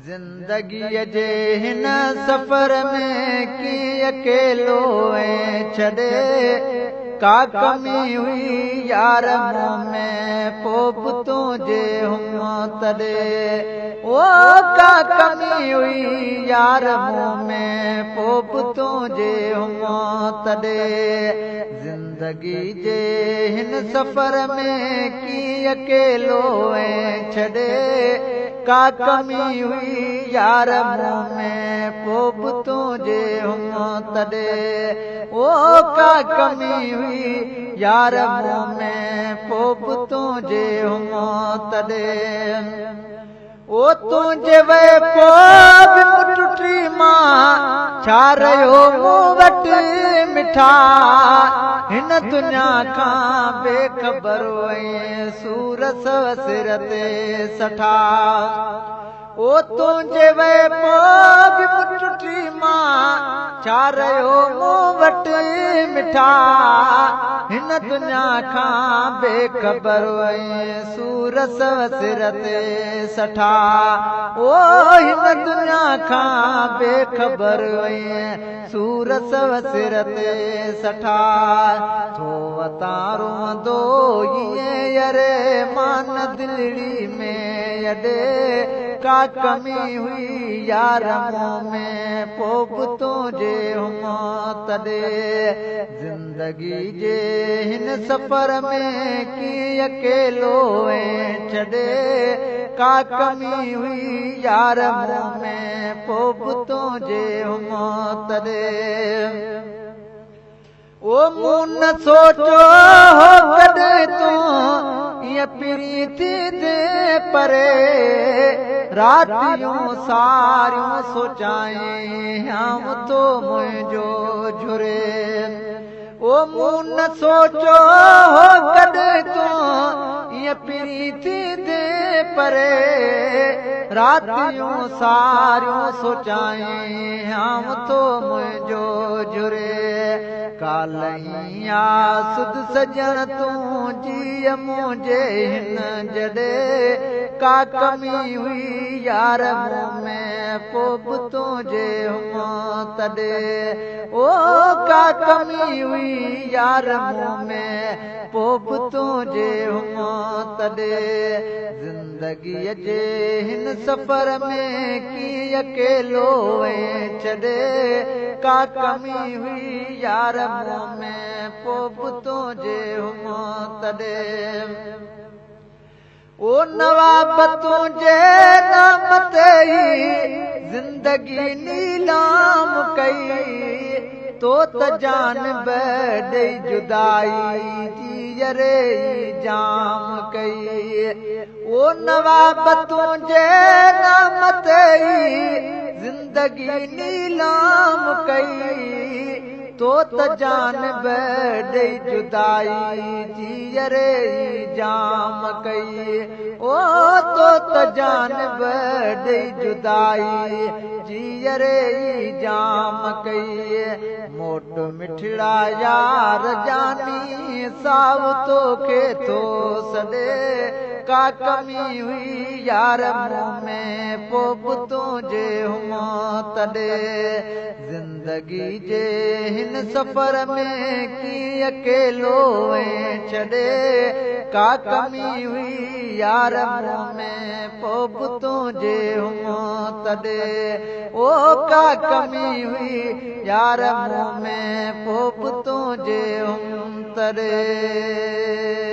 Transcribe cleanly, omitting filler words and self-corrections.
ज़िंदगीअ जे हिन सफ़र में कीअं अकेलो ऐं छॾे का कमी हुई यार मूं में पोइ बि तुंहिंजे हुम तॾे ओ का कमी हुई यार मूं में पोइ बि तुंहिंजे हुम तॾे ज़िंदगी जे हिन सफ़र में कीअं अकेलो ऐं छॾे का कमी हुई यार मूं में पोइ बि तुंहिंजे हुम तॾे ओ का कमी हुई यार मूं में पोइ बि तुंहिंजे हुम तॾे ओ तुंहिंजे वे पोइ बि टुटी मां छा रहियो मूं वटि मिठा हिन दुनिया खां बेख़बर ऐं सूरत सिर ते सठा ओ तुंहिंजे वे पोइ बि टुटी मां छा रहियो मूं वटि मिठा हिन दुनिया खां बेख़बर ऐं सूरत सिर ते सठा ओ हिन दुनिया खां बेख़बर ऐं सूरत सिर ते सठा थो वतां रोंदो ईअं यरे मान दिलड़ी में अॾे का कमी हुई यार मूं में पोइ बि तुंहिंजे हुम तॾे ज़िंदगी जे हिन सफ़र में कीअं अकेलो ऐं छॾे का कमी हुई यार मूं में पोइ बि तुंहिंजे हुम तॾे ओ मूं न सोचो हो कॾहिं तूं ईअं प्रीति दे परे रातियूं सारियूं सोचाएं हम तो मुंहिंजो झुरे ओ मूं न सोचो हो कॾहिं तूं ईअं प्रीति दे परे रातियूं सारियूं सोचाएं हम तो मुंहिंजो झुरे कालही आ सुध सजण तूं जीअ मुंहिंजे हिन जॾे का कमी हुई यार मूं में पोइ बि तुंहिंजे हुम तॾे ओ का कमी हुई यार मूं में पोइ बि तुंहिंजे हुम तॾे ज़िंदगीअ जे हिन सफ़र में कीअं अकेलो ऐं छॾे का कमी हुई यार मूं में पोइ बि तुंहिंजे हुम तॾे ओ नवाब तुंहिंजे नाम ते ज़िंदगी नीलाम कई तो त जान ॾेई जुदाई जी यरे जाम कई ओ नवाब तुंहिंजे नाम ते ज़िंदगी नीलाम कई तो त जान ॾेई जुदाई जी यरे जाम कई ओ तो त जान ॾेई जुदाई जी यरे जाम कई मोट मिठड़ा यार जानी साव तोखे थो सॾे का कमी हुई यार मूं में पोइ बि तुंहिंजे हुम तॾे ज़िंदगी जे हिन सफ़र में कीअं अकेलो ऐं छॾे का कमी हुई यार मूं में पोइ बि तुंहिंजे हुम तॾे ओ का कमी हुई यार मूं में पोइ बि तुंहिंजे हुम तॾे